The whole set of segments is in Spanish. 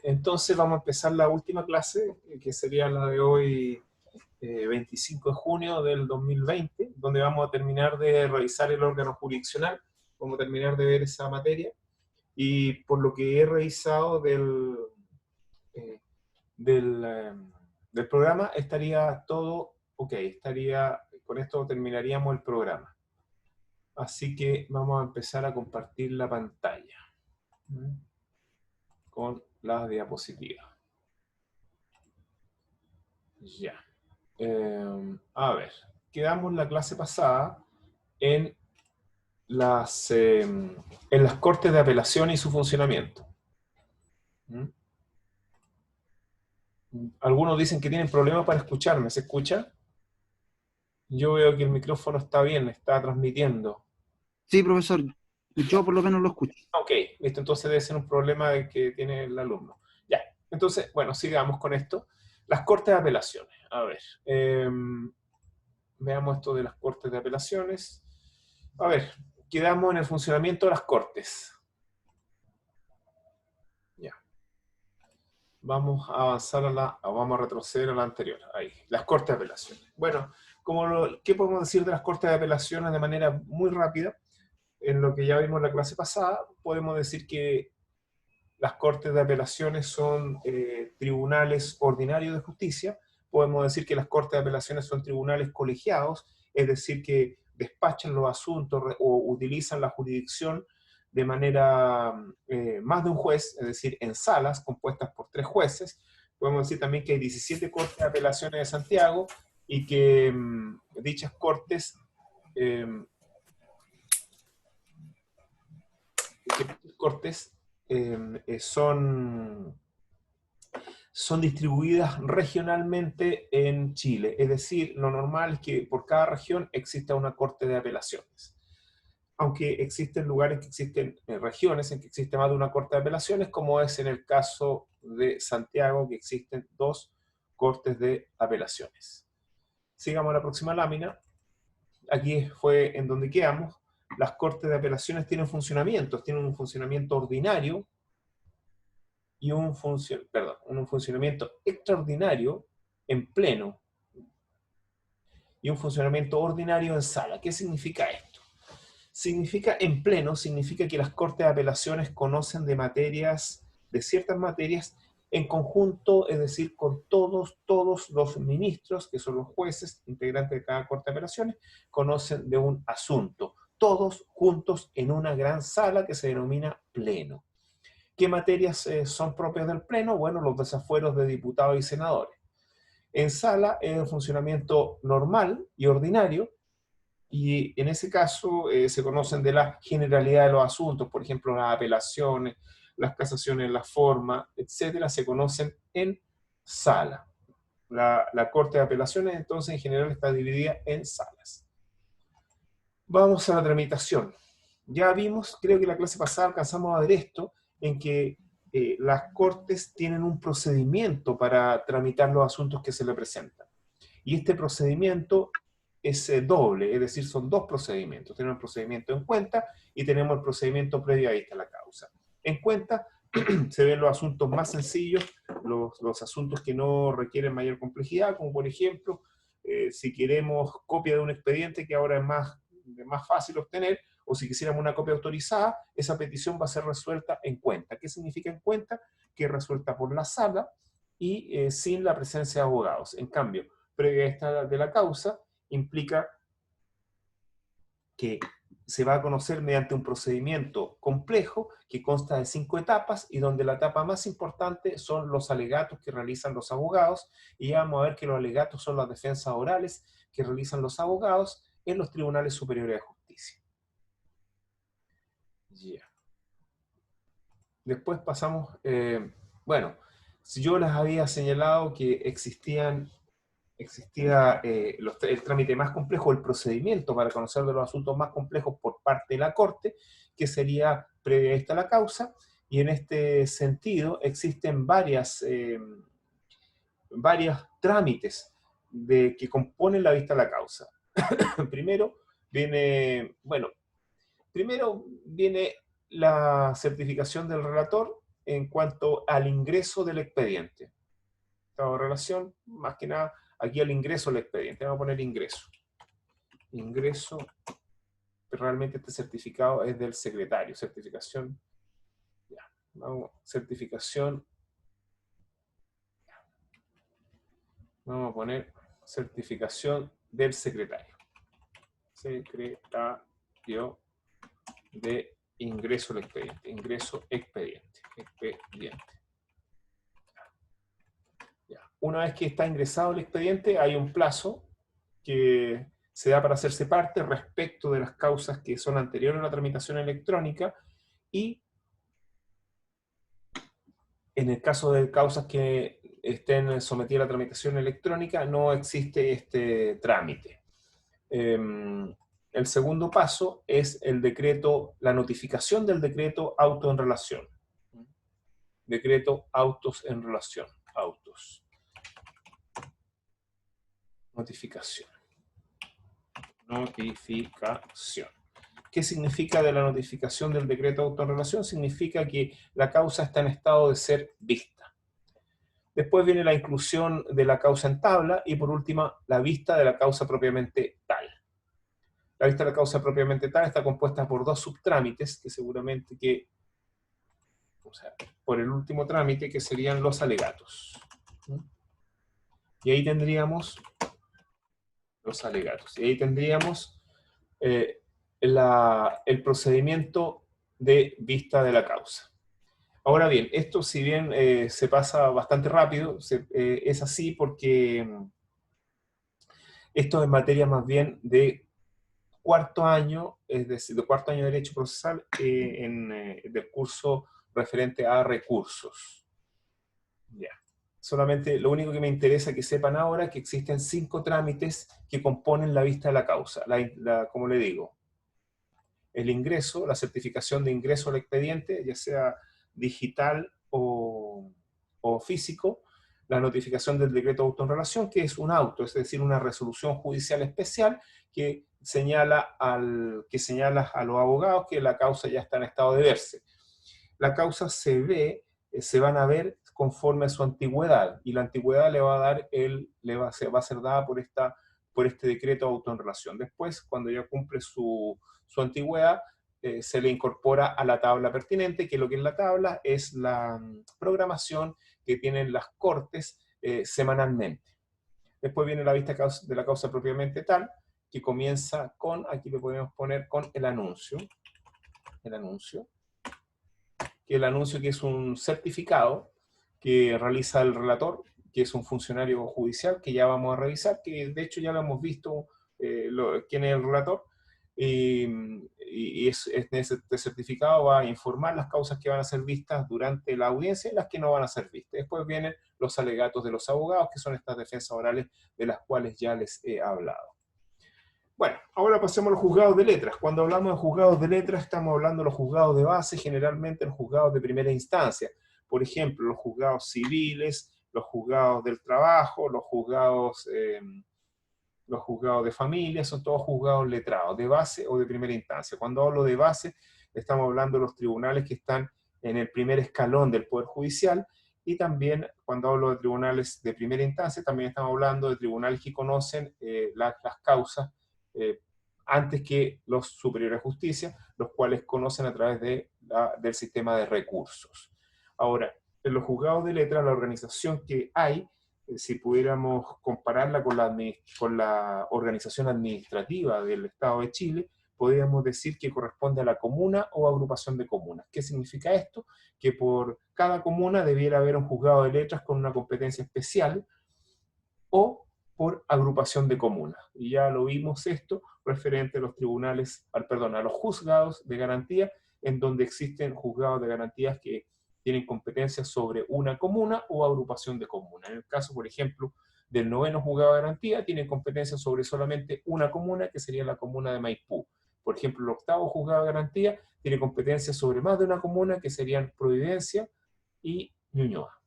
Entonces vamos a empezar la última clase, que sería la de hoy, 25 de junio del 2020, donde vamos a terminar de revisar el órgano jurisdiccional, vamos a terminar de ver esa materia, y por lo que he revisado eh, del, eh, del programa, estaría todo ok, con esto terminaríamos el programa. Así que vamos a empezar a compartir la pantalla con las diapositivas. Ya. A ver, quedamos la clase pasada en las cortes de apelación y su funcionamiento. ¿Mm? Algunos dicen que tienen problemas para escucharme. ¿Se escucha? Yo veo que el micrófono está bien, está transmitiendo. Sí, profesor, yo por lo menos lo escucho. Ok, listo, entonces debe ser un problema que tiene el alumno. Ya, entonces, bueno, sigamos con esto. Las cortes de apelaciones. A ver, veamos esto de las cortes de apelaciones. A ver, quedamos en el funcionamiento de las cortes. Ya. Vamos a avanzar vamos a retroceder a la anterior. Ahí, las cortes de apelaciones. Bueno, ¿qué podemos decir de las cortes de apelaciones de manera muy rápida? En lo que ya vimos en la clase pasada, podemos decir que las cortes de apelaciones son tribunales ordinarios de justicia. Podemos decir que las cortes de apelaciones son tribunales colegiados, es decir, que despachan los asuntos o utilizan la jurisdicción de manera más de un juez, es decir, en salas compuestas por 3 jueces. Podemos decir también que hay 17 cortes de apelaciones de Santiago y que dichas cortes eh, son distribuidas regionalmente en Chile. Es decir, lo normal es que por cada región exista una corte de apelaciones. Aunque existen lugares que existen, regiones en que existe más de una corte de apelaciones, como es en el caso de Santiago, que existen 2 cortes de apelaciones. Sigamos a la próxima lámina. Aquí fue en donde quedamos. Las cortes de apelaciones tienen un funcionamiento ordinario y un funcionamiento extraordinario en pleno y un funcionamiento ordinario en sala. ¿Qué significa esto? Significa que las cortes de apelaciones conocen de ciertas materias en conjunto, es decir, con todos los ministros, que son los jueces, integrantes de cada corte de apelaciones, conocen de un asunto, todos juntos en una gran sala que se denomina pleno. ¿Qué materias son propias del pleno? Bueno, los desafueros de diputados y senadores. En sala es el funcionamiento normal y ordinario, y en ese caso se conocen de la generalidad de los asuntos, por ejemplo, las apelaciones, las casaciones, la forma, etcétera, se conocen en sala. La Corte de Apelaciones, entonces, en general está dividida en salas. Vamos a la tramitación. Ya vimos, creo que la clase pasada alcanzamos a ver esto, en que las cortes tienen un procedimiento para tramitar los asuntos que se le presentan. Y este procedimiento es doble, es decir, son 2 procedimientos. Tenemos el procedimiento en cuenta y tenemos el procedimiento previo a esta la causa. En cuenta se ven los asuntos más sencillos, los asuntos que no requieren mayor complejidad, como por ejemplo, si queremos copia de un expediente que ahora es más fácil obtener, o si quisiéramos una copia autorizada, esa petición va a ser resuelta en cuenta. ¿Qué significa en cuenta? Que es resuelta por la sala y sin la presencia de abogados. En cambio, previa a esta de la causa, implica que se va a conocer mediante un procedimiento complejo que consta de 5 etapas y donde la etapa más importante son los alegatos que realizan los abogados, y ya vamos a ver que los alegatos son las defensas orales que realizan los abogados en los tribunales superiores de justicia. Yeah. Después pasamos, bueno, si yo les había señalado que existía el trámite más complejo, el procedimiento para conocer de los asuntos más complejos por parte de la Corte, que sería previa a esta la causa, y en este sentido existen varios trámites que componen la vista de la causa. Primero viene la certificación del relator, en cuanto al ingreso del expediente. Estado de relación, más que nada, aquí al ingreso del expediente. Vamos a poner ingreso. Ingreso, realmente este certificado es del secretario. Certificación, ya. Vamos, certificación. Vamos a poner certificación del secretario. Secretario de ingreso al expediente. Ingreso expediente. Expediente. Ya. Una vez que está ingresado el expediente, hay un plazo que se da para hacerse parte respecto de las causas que son anteriores a la tramitación electrónica, y en el caso de causas que estén sometidas a la tramitación electrónica no existe este trámite. El segundo paso es el decreto, la notificación del decreto auto en relación. Decreto autos en relación. Autos. Notificación. Notificación. ¿Qué significa de la notificación del decreto de autorrelación? Significa que la causa está en estado de ser vista. Después viene la inclusión de la causa en tabla y por último la vista de la causa propiamente tal. La vista de la causa propiamente tal está compuesta por dos subtrámites que seguramente que, o sea, por el último trámite que serían los alegatos. Y ahí tendríamos los alegatos. Y ahí tendríamos el procedimiento de vista de la causa. Ahora bien, esto si bien se pasa bastante rápido, es así porque esto es materia más bien de cuarto año, es decir, de cuarto año de Derecho Procesal del curso referente a recursos. Ya. Solamente lo único que me interesa que sepan ahora es que existen 5 trámites que componen la vista de la causa. Como le digo, el ingreso, la certificación de ingreso al expediente, ya sea digital o físico, la notificación del decreto de auto en relación, que es un auto, es decir, una resolución judicial especial que señala a los abogados que la causa ya está en estado de verse. La causa se van a ver conforme a su antigüedad, y la antigüedad le va a dar va a ser dada por este decreto de auto en relación. Después, cuando ya cumple su antigüedad, se le incorpora a la tabla pertinente, que lo que es la tabla es la programación que tienen las cortes semanalmente. Después viene la vista de la causa propiamente tal, que comienza con, aquí le podemos poner con el anuncio, que es un certificado que realiza el relator, que es un funcionario judicial, que ya vamos a revisar, que de hecho ya lo hemos visto, quién es el relator, y este certificado va a informar las causas que van a ser vistas durante la audiencia y las que no van a ser vistas. Después vienen los alegatos de los abogados, que son estas defensas orales de las cuales ya les he hablado. Bueno, ahora pasemos a los juzgados de letras. Cuando hablamos de juzgados de letras, estamos hablando de los juzgados de base, generalmente los juzgados de primera instancia. Por ejemplo, los juzgados civiles, los juzgados del trabajo, los juzgados de familia, son todos juzgados letrados, de base o de primera instancia. Cuando hablo de base, estamos hablando de los tribunales que están en el primer escalón del Poder Judicial, y también cuando hablo de tribunales de primera instancia, también estamos hablando de tribunales que conocen las causas antes que los superiores de justicia, los cuales conocen a través del sistema de recursos. Ahora, en los juzgados de letras, la organización que hay, si pudiéramos compararla con la organización administrativa del Estado de Chile, podríamos decir que corresponde a la comuna o agrupación de comunas. ¿Qué significa esto? Que por cada comuna debiera haber un juzgado de letras con una competencia especial, o por agrupación de comunas. Y ya lo vimos esto referente a los tribunales, a los juzgados de garantía, en donde existen juzgados de garantías que tienen competencias sobre una comuna o agrupación de comunas. En el caso, por ejemplo, del 9º juzgado de garantía, tienen competencia sobre solamente una comuna, que sería la comuna de Maipú. Por ejemplo, el 8º juzgado de garantía tiene competencia sobre más de una comuna, que serían Providencia y Ñuñoa.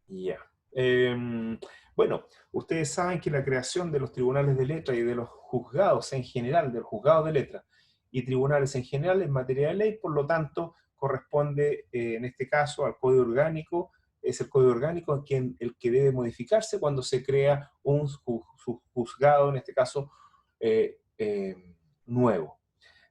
Ya. Bueno, ustedes saben que la creación de los tribunales de letra y de los juzgados en general, del juzgado de letra y tribunales en general, en materia de ley, por lo tanto, corresponde en este caso al Código Orgánico, es el Código Orgánico el que debe modificarse cuando se crea un juzgado, en este caso, nuevo.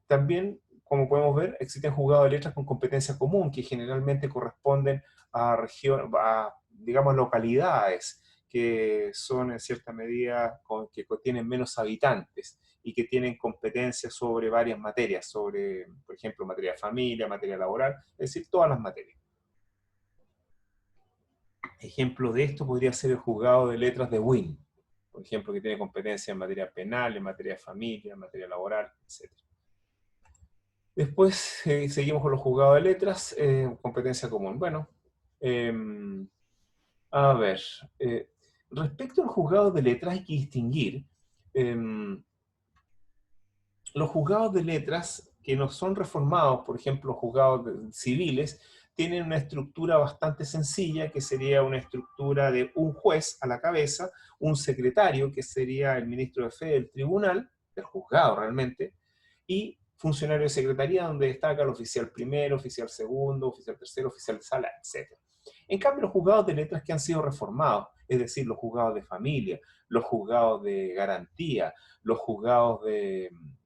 También, como podemos ver, existen juzgados de letras con competencia común, que generalmente corresponden a digamos, localidades que son en cierta medida que tienen menos habitantes y que tienen competencia sobre varias materias, sobre, por ejemplo, materia de familia, materia laboral, es decir, todas las materias. Ejemplo de esto podría ser el juzgado de letras de Wynn, por ejemplo, que tiene competencia en materia penal, en materia de familia, en materia laboral, etc. Después seguimos con los juzgados de letras, competencia común. Bueno, a ver, respecto al juzgado de letras hay que distinguir los juzgados de letras que no son reformados, por ejemplo, juzgados civiles, tienen una estructura bastante sencilla, que sería una estructura de un juez a la cabeza, un secretario, que sería el ministro de fe del tribunal, del juzgado realmente, y funcionario de secretaría, donde destaca el oficial primero, oficial segundo, oficial tercero, oficial de sala, etc. En cambio, los juzgados de letras que han sido reformados, es decir, los juzgados de familia, los juzgados de garantía, los juzgados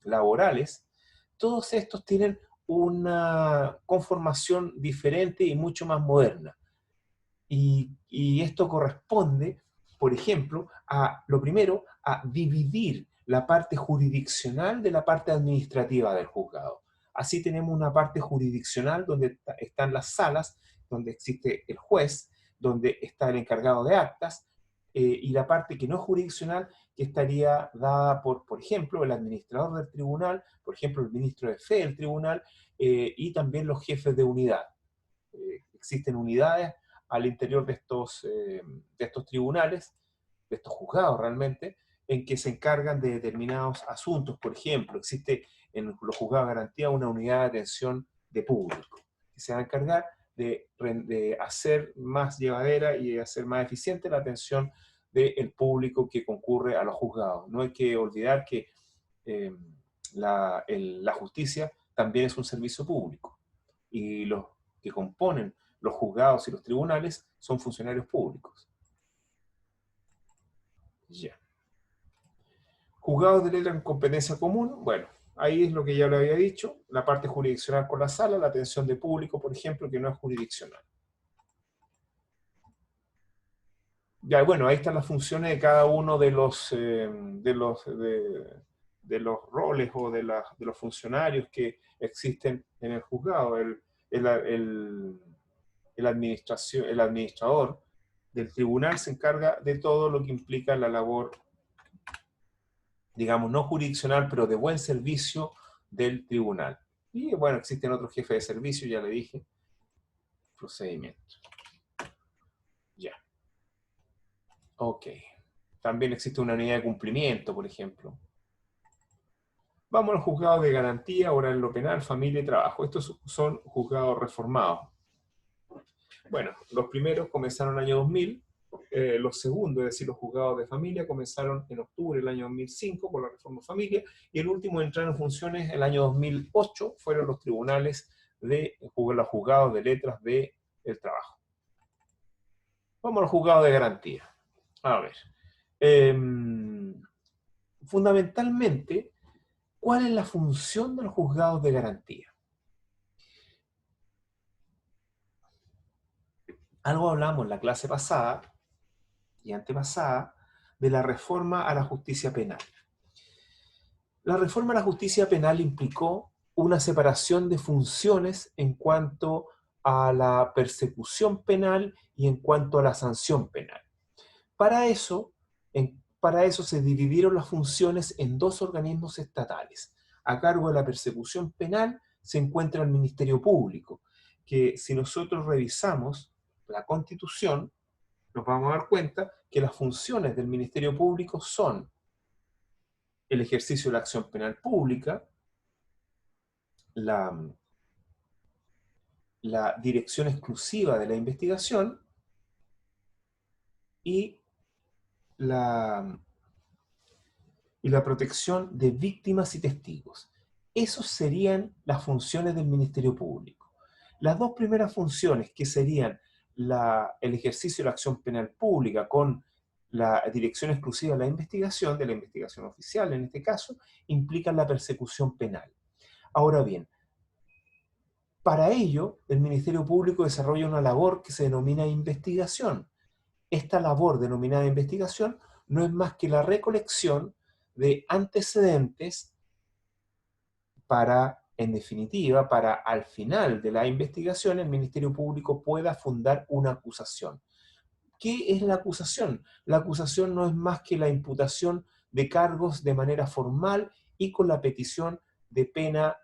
laborales, todos estos tienen una conformación diferente y mucho más moderna. Y esto corresponde, por ejemplo, a, lo primero, a dividir la parte jurisdiccional de la parte administrativa del juzgado. Así tenemos una parte jurisdiccional donde están las salas, donde existe el juez, donde está el encargado de actas, y la parte que no es jurisdiccional, que estaría dada por ejemplo, el administrador del tribunal, por ejemplo, el ministro de fe del tribunal, y también los jefes de unidad. Existen unidades al interior de estos tribunales, de estos juzgados realmente, en que se encargan de determinados asuntos. Por ejemplo, existe en los juzgados de garantía una unidad de atención de público, que se va a encargar de hacer más llevadera y hacer más eficiente la atención del público que concurre a los juzgados. No hay que olvidar que la justicia también es un servicio público, y los que componen los juzgados y los tribunales son funcionarios públicos. Ya. Juzgados de letra en competencia común, bueno, ahí es lo que ya lo había dicho, la parte jurisdiccional con la sala, la atención de público, por ejemplo, que no es jurisdiccional. Ya, bueno, ahí están las funciones de cada uno de los roles o de los funcionarios que existen en el juzgado. El administrador del tribunal se encarga de todo lo que implica la labor, digamos, no jurisdiccional, pero de buen servicio del tribunal. Y bueno, existen otros jefes de servicio, ya le dije. Procedimiento. Ya. Ok. También existe una unidad de cumplimiento, por ejemplo. Vamos a los juzgados de garantía, ahora en lo penal, familia y trabajo. Estos son juzgados reformados. Bueno, los primeros comenzaron en el año 2000, los segundos, es decir, los juzgados de familia, comenzaron en octubre del año 2005 por la reforma familia, y el último en entrar en funciones el año 2008 fueron los tribunales de los juzgados de letras del trabajo. Vamos a los juzgados de garantía. A ver. Fundamentalmente, ¿cuál es la función de los juzgados de garantía? Algo hablamos en la clase pasada y antepasada de la reforma a la justicia penal. La reforma a la justicia penal implicó una separación de funciones en cuanto a la persecución penal y en cuanto a la sanción penal. Para eso se dividieron las funciones en dos organismos estatales. A cargo de la persecución penal se encuentra el Ministerio Público, que si nosotros revisamos la Constitución, nos vamos a dar cuenta que las funciones del Ministerio Público son el ejercicio de la acción penal pública, la dirección exclusiva de la investigación y la protección de víctimas y testigos. Esas serían las funciones del Ministerio Público. Las dos primeras funciones, que serían el ejercicio de la acción penal pública con la dirección exclusiva de la investigación oficial en este caso, implican la persecución penal. Ahora bien, para ello, el Ministerio Público desarrolla una labor que se denomina investigación. Esta labor denominada investigación no es más que la recolección de antecedentes para, en definitiva, para al final de la investigación el Ministerio Público pueda fundar una acusación. ¿Qué es la acusación? La acusación no es más que la imputación de cargos de manera formal y con la petición de pena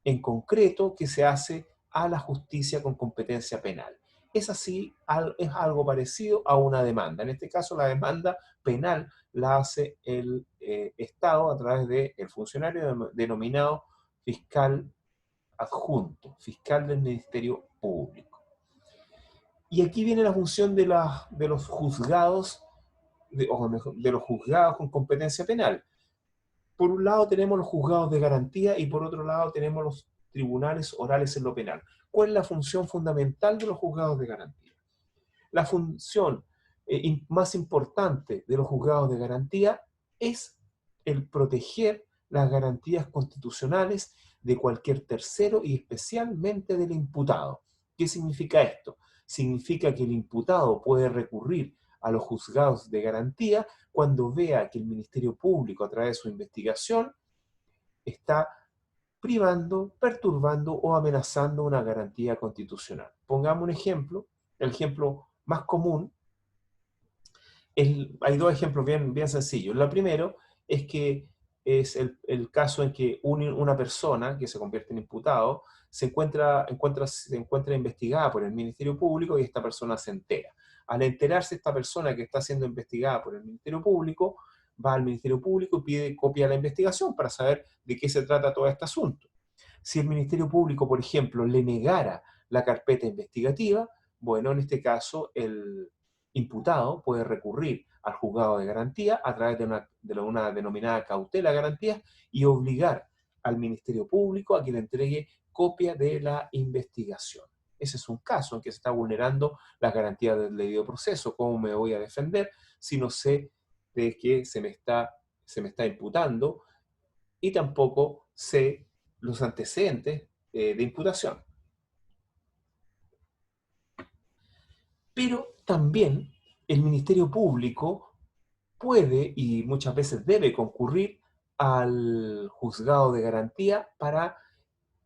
en concreto que se hace a la justicia con competencia penal. Es así, es algo parecido a una demanda. En este caso, la demanda penal la hace el Estado a través del funcionario denominado fiscal adjunto, fiscal del Ministerio Público. Y aquí viene la función de los juzgados, de los juzgados con competencia penal. Por un lado tenemos los juzgados de garantía y por otro lado tenemos los tribunales orales en lo penal. ¿Cuál es la función fundamental de los juzgados de garantía? La función más importante de los juzgados de garantía es el proteger las garantías constitucionales de cualquier tercero y especialmente del imputado. ¿Qué significa esto? Significa que el imputado puede recurrir a los juzgados de garantía cuando vea que el Ministerio Público, a través de su investigación, está privando, perturbando o amenazando una garantía constitucional. Pongamos un ejemplo, el ejemplo más común, hay dos ejemplos bien sencillos. El primero es que es el caso en que una persona que se convierte en imputado se encuentra investigada por el Ministerio Público y esta persona se entera. Al enterarse esta persona que está siendo investigada por el Ministerio Público, va al Ministerio Público y pide copia de la investigación para saber de qué se trata todo este asunto. Si el Ministerio Público, por ejemplo, le negara la carpeta investigativa, bueno, en este caso el imputado puede recurrir al juzgado de garantía a través de una denominada cautela de garantía y obligar al Ministerio Público a que le entregue copia de la investigación. Ese es un caso en que se está vulnerando las garantías del debido proceso. ¿Cómo me voy a defender si no sé de qué se me está imputando y tampoco sé los antecedentes de imputación? Pero también el Ministerio Público puede y muchas veces debe concurrir al juzgado de garantía para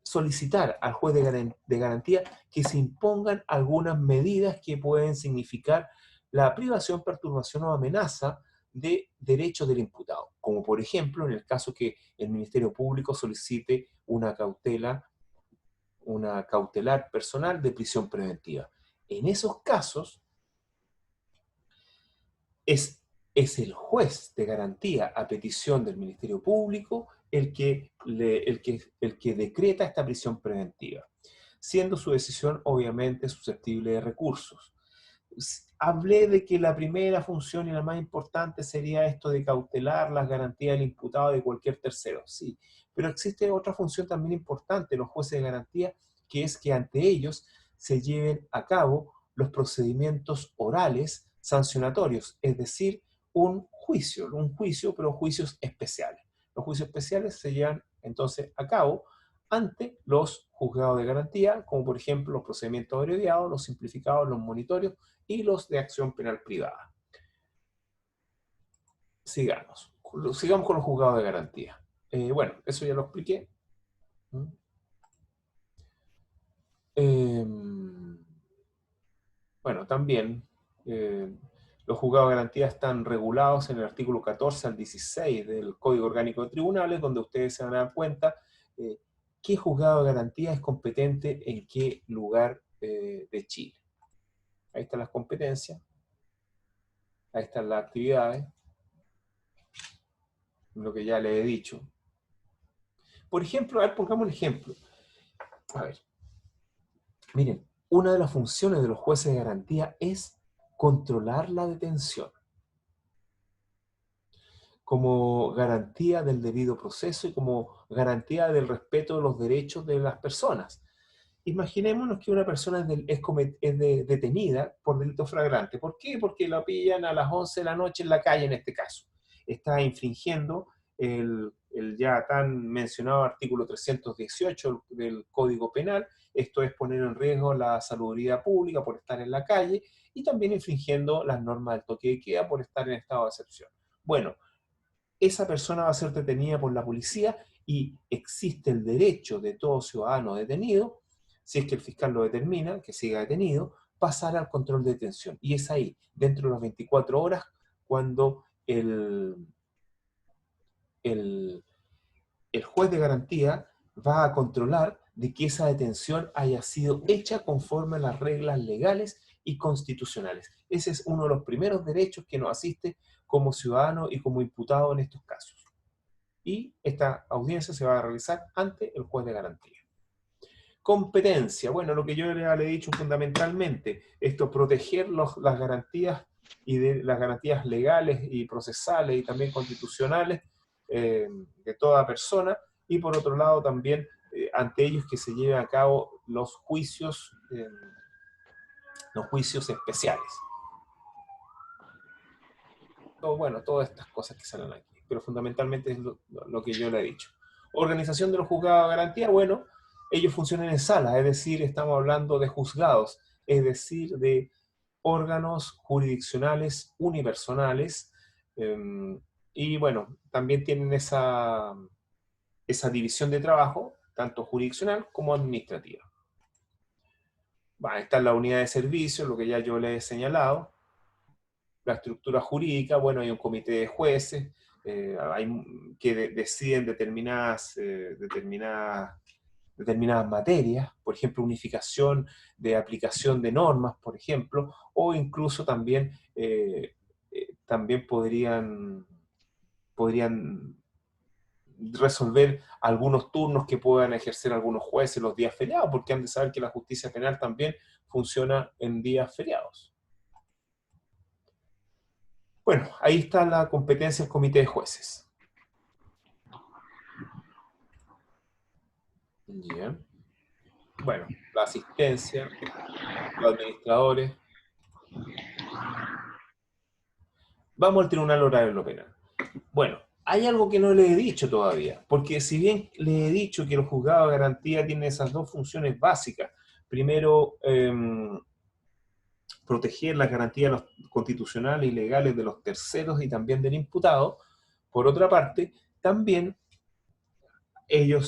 solicitar al juez de garantía que se impongan algunas medidas que pueden significar la privación, perturbación o amenaza de derechos del imputado, como por ejemplo en el caso que el Ministerio Público solicite una cautelar personal de prisión preventiva. En esos casos, es el juez de garantía a petición del Ministerio Público el que decreta esta prisión preventiva, siendo su decisión obviamente susceptible de recursos. Hablé de que la primera función y la más importante sería esto de cautelar las garantías del imputado de cualquier tercero, sí, pero existe otra función también importante, los jueces de garantía, que es que ante ellos se lleven a cabo los procedimientos orales sancionatorios, es decir, un juicio, pero juicios especiales. Los juicios especiales se llevan entonces a cabo ante los juzgados de garantía, como por ejemplo los procedimientos abreviados, los simplificados, los monitorios y los de acción penal privada. Sigamos con los juzgados de garantía. Bueno, eso ya lo expliqué. Bueno, también los juzgados de garantía están regulados en el artículo 14 al 16 del Código Orgánico de Tribunales, donde ustedes se van a dar cuenta qué juzgado de garantía es competente en qué lugar de Chile. Ahí están las competencias, ahí están las actividades, lo que ya les he dicho. Por ejemplo, a ver, pongamos un ejemplo. A ver, miren, una de las funciones de los jueces de garantía es controlar la detención como garantía del debido proceso y como garantía del respeto de los derechos de las personas. Imaginémonos que una persona detenida por delito flagrante. ¿Por qué? Porque la pillan a las 11 de la noche en la calle en este caso. Está infringiendo el ya tan mencionado artículo 318 del Código Penal. Esto es poner en riesgo la salubridad pública por estar en la calle y también infringiendo las normas del toque de queda por estar en estado de excepción. Bueno, esa persona va a ser detenida por la policía y existe el derecho de todo ciudadano detenido, si es que el fiscal lo determina, que siga detenido, pasar al control de detención. Y es ahí, dentro de las 24 horas, cuando el, el juez de garantía va a controlar de que esa detención haya sido hecha conforme a las reglas legales y constitucionales. Ese es uno de los primeros derechos que nos asiste como ciudadano y como imputado en estos casos. Y esta audiencia se va a realizar ante el juez de garantía. Competencia, bueno, lo que yo le he dicho fundamentalmente, esto proteger las garantías y de las garantías legales y procesales y también constitucionales de toda persona, y por otro lado también ante ellos que se lleven a cabo los juicios especiales. Bueno, todas estas cosas que salen aquí, pero fundamentalmente es lo que yo le he dicho. Organización de los juzgados de garantía, bueno, ellos funcionan en salas, es decir, estamos hablando de juzgados, es decir, de órganos jurisdiccionales unipersonales, y bueno, también tienen esa división de trabajo, tanto jurisdiccional como administrativa. Está en la unidad de servicio, lo que ya yo les he señalado. La estructura jurídica, bueno, hay un comité de jueces que deciden determinadas materias, por ejemplo, unificación de aplicación de normas, por ejemplo, o incluso también podrían resolver algunos turnos que puedan ejercer algunos jueces los días feriados, porque han de saber que la justicia penal también funciona en días feriados. Bueno, ahí está la competencia del comité de jueces. Bien. Bueno, la asistencia, los administradores. Vamos al Tribunal Oral en lo Penal. Bueno, hay algo que no le he dicho todavía, porque si bien le he dicho que los juzgados de garantía tienen esas dos funciones básicas, primero, proteger las garantías constitucionales y legales de los terceros y también del imputado, por otra parte, también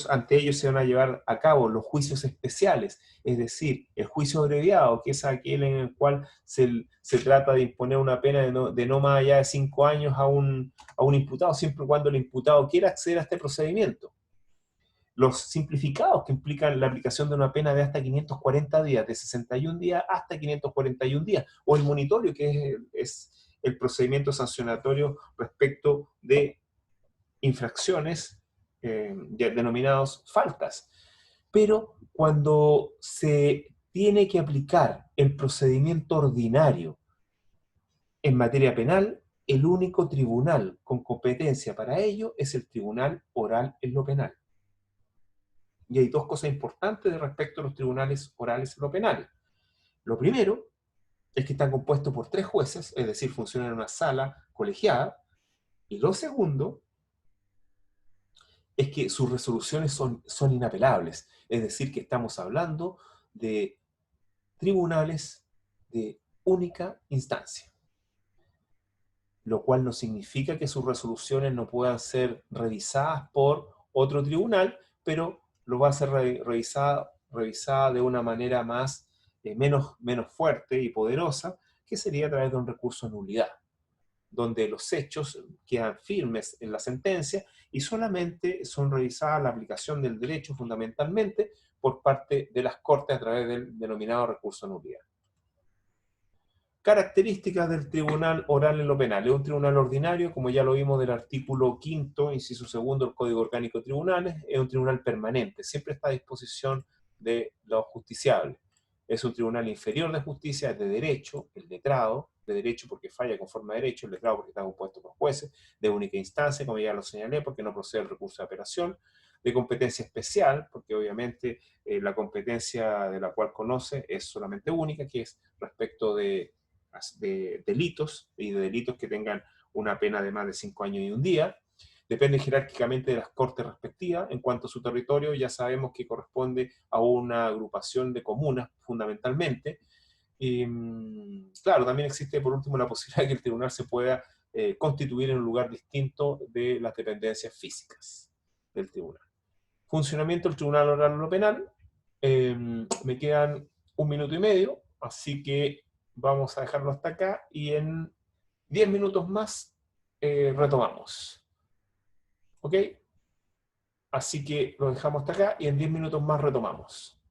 ante ellos se van a llevar a cabo los juicios especiales, es decir, el juicio abreviado, que es aquel en el cual se trata de imponer una pena de no más allá de 5 años a un imputado, siempre y cuando el imputado quiera acceder a este procedimiento. Los simplificados, que implican la aplicación de una pena de hasta 540 días, de 61 días hasta 541 días, o el monitorio, que es el procedimiento sancionatorio respecto de infracciones denominados faltas. Pero cuando se tiene que aplicar el procedimiento ordinario en materia penal, el único tribunal con competencia para ello es el Tribunal Oral en lo Penal. Y hay dos cosas importantes respecto a los tribunales orales en lo penal. Lo primero es que están compuestos por 3 jueces, es decir, funcionan en una sala colegiada. Y lo segundo es que sus resoluciones son inapelables. Es decir, que estamos hablando de tribunales de única instancia. Lo cual no significa que sus resoluciones no puedan ser revisadas por otro tribunal, pero lo va a ser revisada de una manera menos fuerte y poderosa, que sería a través de un recurso de nulidad, donde los hechos quedan firmes en la sentencia y solamente son revisadas la aplicación del derecho fundamentalmente por parte de las Cortes a través del denominado recurso de nulidad. Características del Tribunal Oral en lo Penal. Es un tribunal ordinario, como ya lo vimos del artículo 5º, inciso 2 del Código Orgánico de Tribunales. Es un tribunal permanente, siempre está a disposición de los justiciables. Es un tribunal inferior de justicia, es de derecho, el letrado, de derecho porque falla conforme a derecho, el letrado porque está compuesto por jueces, de única instancia, como ya lo señalé, porque no procede el recurso de apelación. de competencia especial, porque obviamente la competencia de la cual conoce es solamente única, que es respecto de delitos, y de delitos que tengan una pena de más de 5 años y un día. Depende jerárquicamente de las cortes respectivas. En cuanto a su territorio, ya sabemos que corresponde a una agrupación de comunas, fundamentalmente. Y, claro, también existe, por último, la posibilidad de que el tribunal se pueda constituir en un lugar distinto de las dependencias físicas del tribunal. Funcionamiento del Tribunal Oral Lo Penal. Me quedan 1 minuto y medio, así que vamos a dejarlo hasta acá y en 10 minutos más retomamos. ¿Ok? Así que lo dejamos hasta acá y en 10 minutos más retomamos.